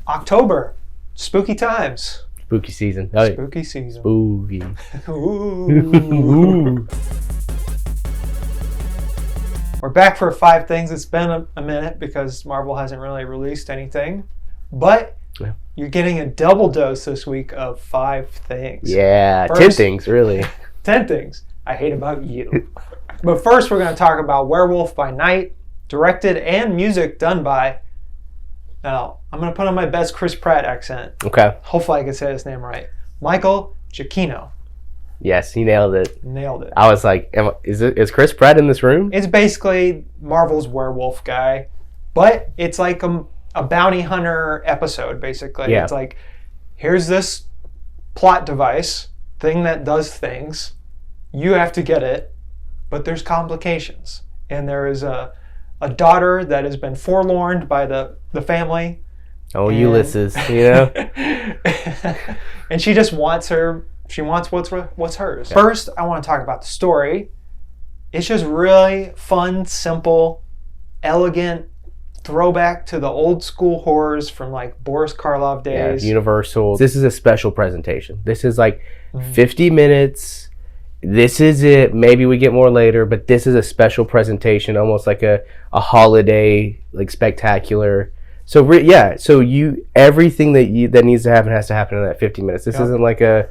October. Spooky times. Spooky season. Spooky season. Spooky. Ooh. We're back for 5 things. It's been a minute because Marvel hasn't really released anything. But you're getting a double dose this week of 5 things. Yeah, First, 10 things, really. 10 things I hate about you. But first, we're going to talk about Werewolf by Night, directed and music done by... Now, I'm going to put on my best Chris Pratt accent. Okay. Hopefully I can say his name right. Michael Giacchino. Yes, he nailed it. Nailed it. I was like, is Chris Pratt in this room? It's basically Marvel's werewolf guy, but it's like a bounty hunter episode, basically. Yeah. It's like, here's this plot device, thing that does things. You have to get it, but there's complications. And there is a daughter that has been forlorned by the family. Oh, Ulysses, you know? And she just wants what's hers. Yeah. First, I want to talk about the story. It's just really fun, simple, elegant, throwback to the old school horrors from like Boris Karloff days. Yeah, Universal. This is a special presentation. This is like 50 minutes. This is it. Maybe we get more later, but this is a special presentation, almost like a holiday, like spectacular. So so everything that needs to happen has to happen in that 50 minutes. This isn't like a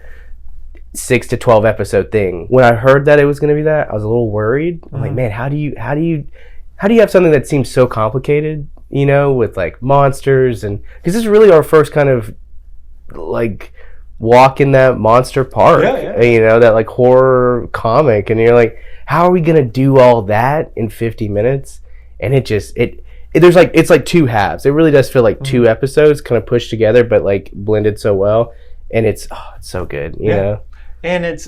6 to 12 episode thing. When I heard that it was going to be that, I was a little worried. I'm like, man, how do you have something that seems so complicated, you know, with like monsters, and because this is really our first kind of like walk in that monster park, you know, that like horror comic, and you're like, how are we gonna do all that in 50 minutes? And it's like 2 halves. It really does feel like 2 episodes kind of pushed together, but like blended so well, and it's so good, you know. And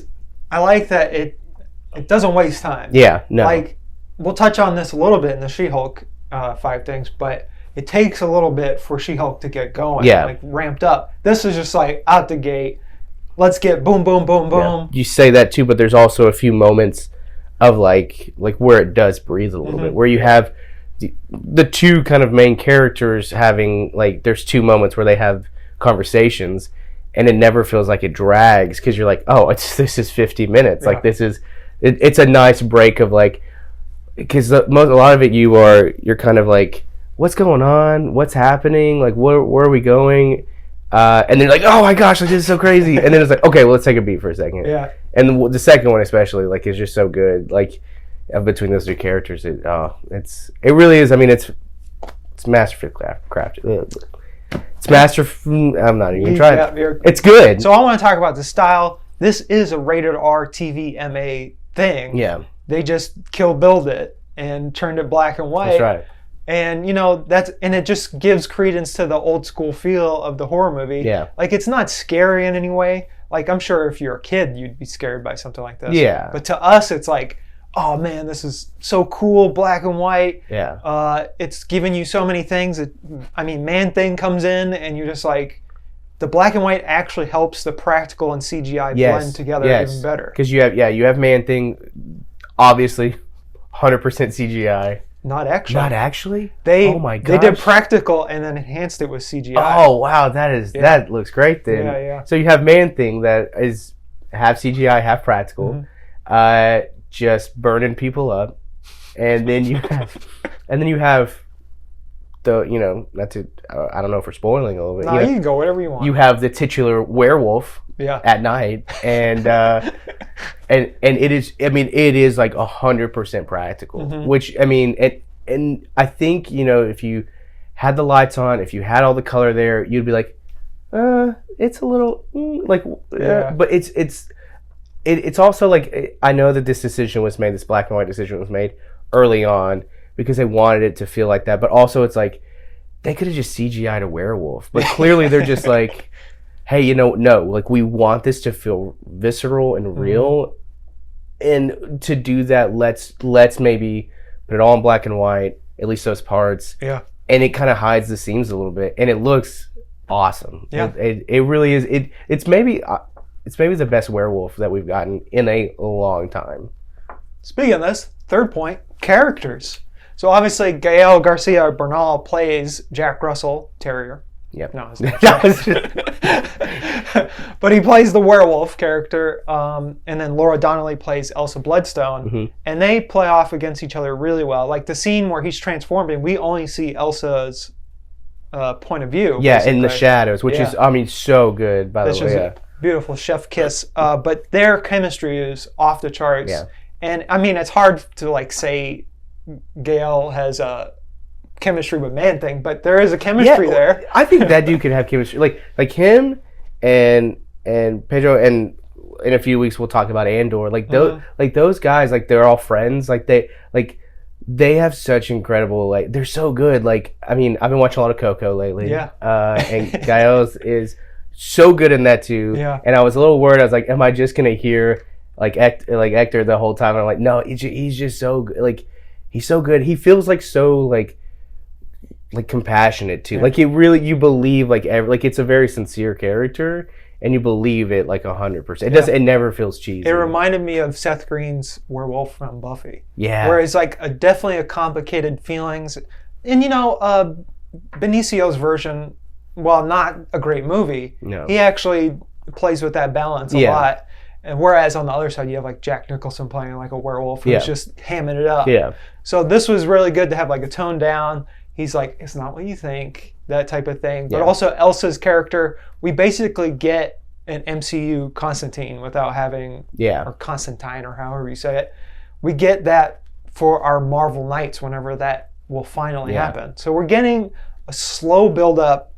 I like that it doesn't waste time. Yeah, no. Like, we'll touch on this a little bit in the She-Hulk 5 things, but it takes a little bit for She-Hulk to get going, like ramped up. This is just like out the gate. Let's get boom, boom, boom, boom. Yeah. You say that too, but there's also a few moments of like where it does breathe a little bit, where you have the 2 kind of main characters having like, there's 2 moments where they have conversations, and it never feels like it drags because you're like, oh, this is 50 minutes. Like this is, it's a nice break of like, because a lot of it you're kind of like, what's going on? What's happening? Like, where are we going? And then like, oh my gosh, like, this is so crazy. And then it's like, okay, well, let's take a beat for a second. Yeah. And the second one especially, like, is just so good. Like, between those 2 characters, it really is. I mean, it's masterfully crafted. It's masterful. I'm not even trying. It's good. So I want to talk about the style. This is a rated R TV MA thing. Yeah. They just Kill Billed it and turned it black and white. That's right. And you know, and it just gives credence to the old school feel of the horror movie. Yeah. Like, it's not scary in any way. Like, I'm sure if you're a kid, you'd be scared by something like this. Yeah. But to us, it's like, oh man, this is so cool, black and white. Yeah. It's giving you so many things. Man-Thing comes in, and you're just like, the black and white actually helps the practical and CGI blend together even better. Because you have Man-Thing, obviously, 100% CGI. Not actually. Not actually? Oh my gosh. They did practical and then enhanced it with CGI. Oh wow, that looks great then. Yeah. So you have Man-Thing that is half CGI, half practical, just burning people up, and then you have the, you know, not to I don't know if we're spoiling a little bit. No, you can go whatever you want. You have the titular werewolf at night, and it is, I mean, it is like 100% practical, which, I mean, and I think, you know, if you had the lights on, if you had all the color there, you'd be like, it's a little but it's also like, I know that this black and white decision was made early on because they wanted it to feel like that, but also it's like, they could have just CGI'd a werewolf, but clearly they're just like, hey, you know, no, like, we want this to feel visceral and real, and to do that, let's maybe put it all in black and white, at least those parts, and it kind of hides the seams a little bit, and it looks awesome. It really is. It's maybe the best werewolf that we've gotten in a long time. Speaking of this, 3rd point, characters. So obviously Gael Garcia Bernal plays Jack Russell Terrier. Yep. No, it's not. But he plays the werewolf character, and then Laura Donnelly plays Elsa Bloodstone, and they play off against each other really well. Like the scene where he's transforming, we only see Elsa's point of view. Yeah, basically. In the shadows, which is, I mean, so good, by the way. Yeah. Beautiful chef kiss. But their chemistry is off the charts. Yeah. And, I mean, it's hard to, like, say Gail has a chemistry with Man-Thing, but there is a chemistry there. I think that dude could have chemistry. Like him and Pedro, and in a few weeks we'll talk about Andor. Like, those guys, like, they're all friends. Like, they have such incredible, like, they're so good. Like, I mean, I've been watching a lot of Coco lately. Yeah. And Gael is so good in that too. Yeah. And I was a little worried. I was like, am I just gonna hear like Hector the whole time? And I'm like, no, he's just so good. Like, he's so good. He feels like so like compassionate too. Yeah. Like, you believe like it's a very sincere character. And you believe it like 100%. It never feels cheesy. It reminded me of Seth Green's Werewolf from Buffy. Yeah. Where it's like definitely a complicated feelings. And Benicio's version, while not a great movie, he actually plays with that balance a lot. And whereas on the other side, you have like Jack Nicholson playing like a werewolf who's just hamming it up. Yeah. So this was really good to have like a tone down. He's like, it's not what you think, that type of thing. But also Elsa's character, we basically get an MCU Constantine without having, or Constantine or however you say it. We get that for our Marvel Knights whenever that will finally happen. So we're getting a slow build up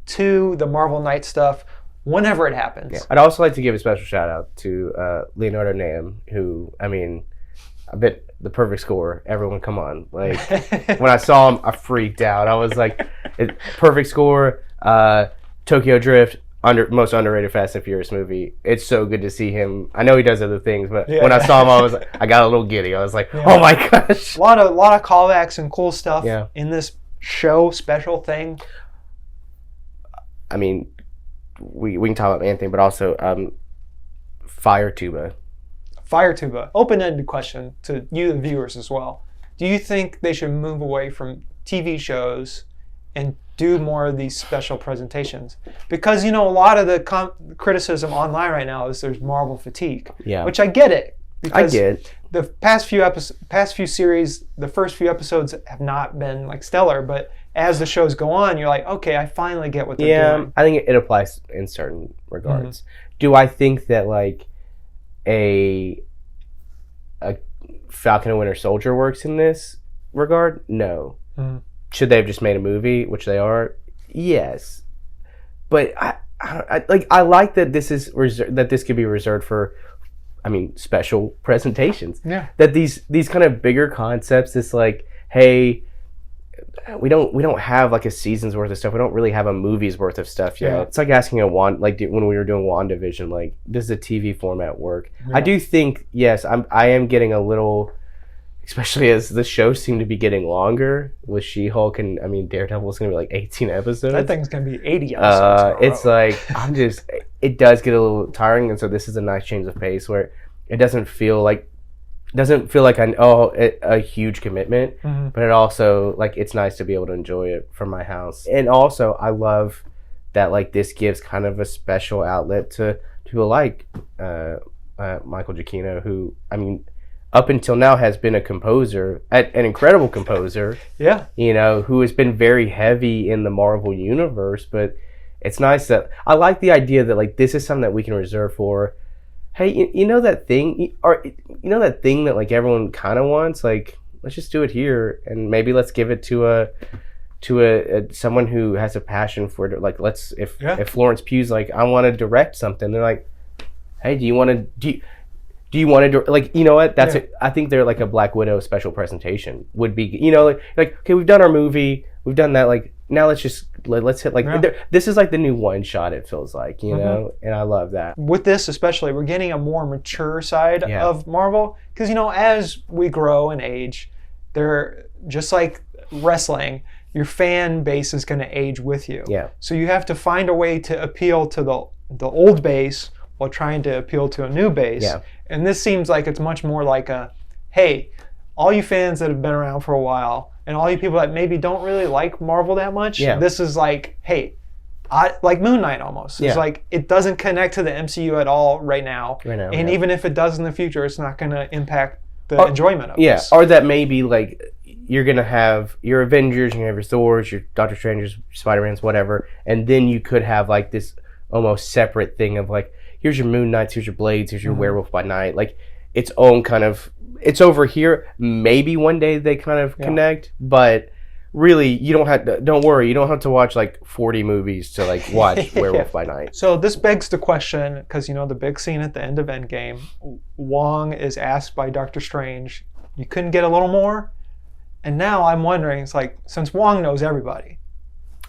to the Marvel Knight stuff whenever it happens. Yeah. I'd also like to give a special shout out to Leonardo Nam, who, I mean, a bit the perfect score. Everyone, come on! Like, when I saw him, I freaked out. I was like, perfect score. Tokyo Drift, most underrated Fast and Furious movie. It's so good to see him. I know he does other things, but when I saw him, I got a little giddy. I was like, oh my gosh! A lot of callbacks and cool stuff in this show. Special thing. I mean, we can talk about anything, but also Fire Tuba. Fire Tuba. Open-ended question to you, the viewers, as well. Do you think they should move away from TV shows and do more of these special presentations? Because, a lot of the criticism online right now is there's Marvel fatigue. Yeah. Which I get it. Because I get the past few series, the first few episodes have not been like stellar, but as the shows go on, you're like, okay, I finally get what they're doing. I think it applies in certain regards. Mm-hmm. Do I think that like a Falcon and Winter Soldier works in this regard? No. Mm-hmm. Should they have just made a movie, which they are? Yes. But I like that this is that this could be reserved for, I mean, special presentations. Yeah. That these kind of bigger concepts, this like, hey, we don't have like a season's worth of stuff. We don't really have a movie's worth of stuff yet. Yeah. It's like asking when we were doing WandaVision, like, does the TV format work? Yeah. I do think, yes, I am getting a little, especially as the shows seem to be getting longer with She-Hulk, and I mean Daredevil's gonna be like 18 episodes. That thing's gonna be 80 episodes. It's like it does get a little tiring, and so this is a nice change of pace where it doesn't feel like a huge commitment, mm-hmm. but it also, like, it's nice to be able to enjoy it from my house. And also, I love that, like, this gives kind of a special outlet to people like Michael Giacchino, who, I mean, up until now has been a composer, an incredible composer. Yeah. Who has been very heavy in the Marvel universe, but it's nice that, I like the idea that, like, this is something that we can reserve for, hey, you know that thing, or that thing that like everyone kind of wants, like, let's just do it here, and maybe let's give it to a someone who has a passion for it. Like, if Florence Pugh's like, I want to direct something, they're like, hey, do you want to like, you know what? I think they're like a Black Widow special presentation would be, like okay, we've done our movie, we've done that, like, now let's hit, like, this is like the new one shot, it feels like, mm-hmm. And I love that. With this especially, we're getting a more mature side of Marvel, because, as we grow and age, they're just like wrestling, your fan base is going to age with you. Yeah. So you have to find a way to appeal to the old base while trying to appeal to a new base. Yeah. And this seems like it's much more like hey, all you fans that have been around for a while, and all you people that maybe don't really like Marvel that much, this is like, hey, like Moon Knight almost. It's like it doesn't connect to the MCU at all right now. And even if it does in the future, it's not going to impact the enjoyment of this. Or that maybe like you're going to have your Avengers, you're going to have your Thors, your Doctor Strangers, Spider-Mans, whatever, and then you could have like this almost separate thing of like, here's your Moon Knights, here's your Blades, here's your Werewolf by Night, like its own kind of, it's over here. Maybe one day they kind of connect, but really, you don't have to, don't worry, you don't have to watch like 40 movies to like watch Werewolf by Night. So this begs the question, because you know the big scene at the end of Endgame, Wong is asked by Doctor Strange, you couldn't get a little more? And now I'm wondering, it's like, since Wong knows everybody,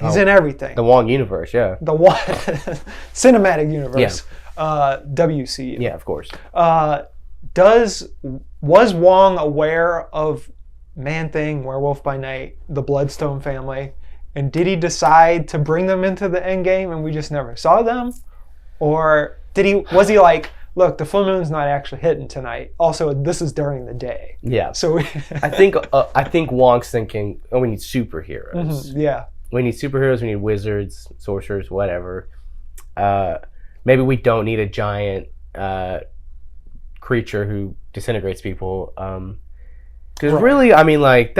he's in everything. The Wong universe, yeah. The Wong cinematic universe, WCU. Yeah, of course. Was Wong aware of Man-Thing, Werewolf by Night, the Bloodstone family, and did he decide to bring them into the Endgame and we just never saw them? Or was he like, look, the full moon's not actually hitting tonight. Also, this is during the day. Yeah. So I think Wong's thinking, oh, we need superheroes. Yeah. We need superheroes, we need wizards, sorcerers, whatever. Maybe we don't need a giant creature who disintegrates people. Because really, I mean, like,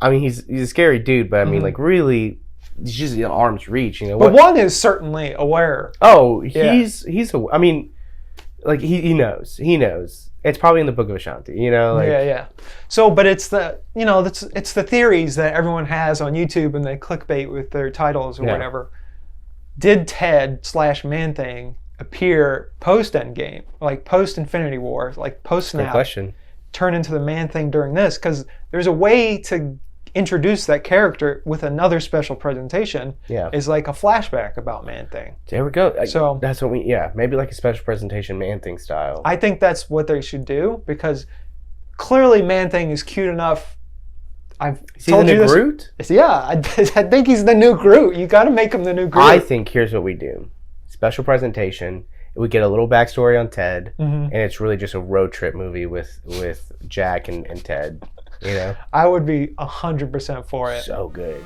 he's a scary dude, but I mean, like, really, he's just arm's reach, you know. But Wong is certainly aware. Oh, I mean, like, he knows. It's probably in the Book of Ashanti, you know. Like, yeah. So, but it's the, you know, it's the theories that everyone has on YouTube and they clickbait with their titles or whatever. Did Ted / Man-Thing appear post Endgame, like post Infinity War, like post Snap? Good question. Turn into the Man-Thing during this, because there's a way to introduce that character with another special presentation. Is like a flashback about Man-Thing. There we go. So that's what maybe like a special presentation Man-Thing style. I think that's what they should do, because clearly Man-Thing is cute enough. I've told you this. Groot? Yeah, I think he's the new Groot. You got to make him the new Groot. I think here's what we do: special presentation. We get a little backstory on Ted, and it's really just a road trip movie with Jack and Ted. You know, I would be 100% for it. So good.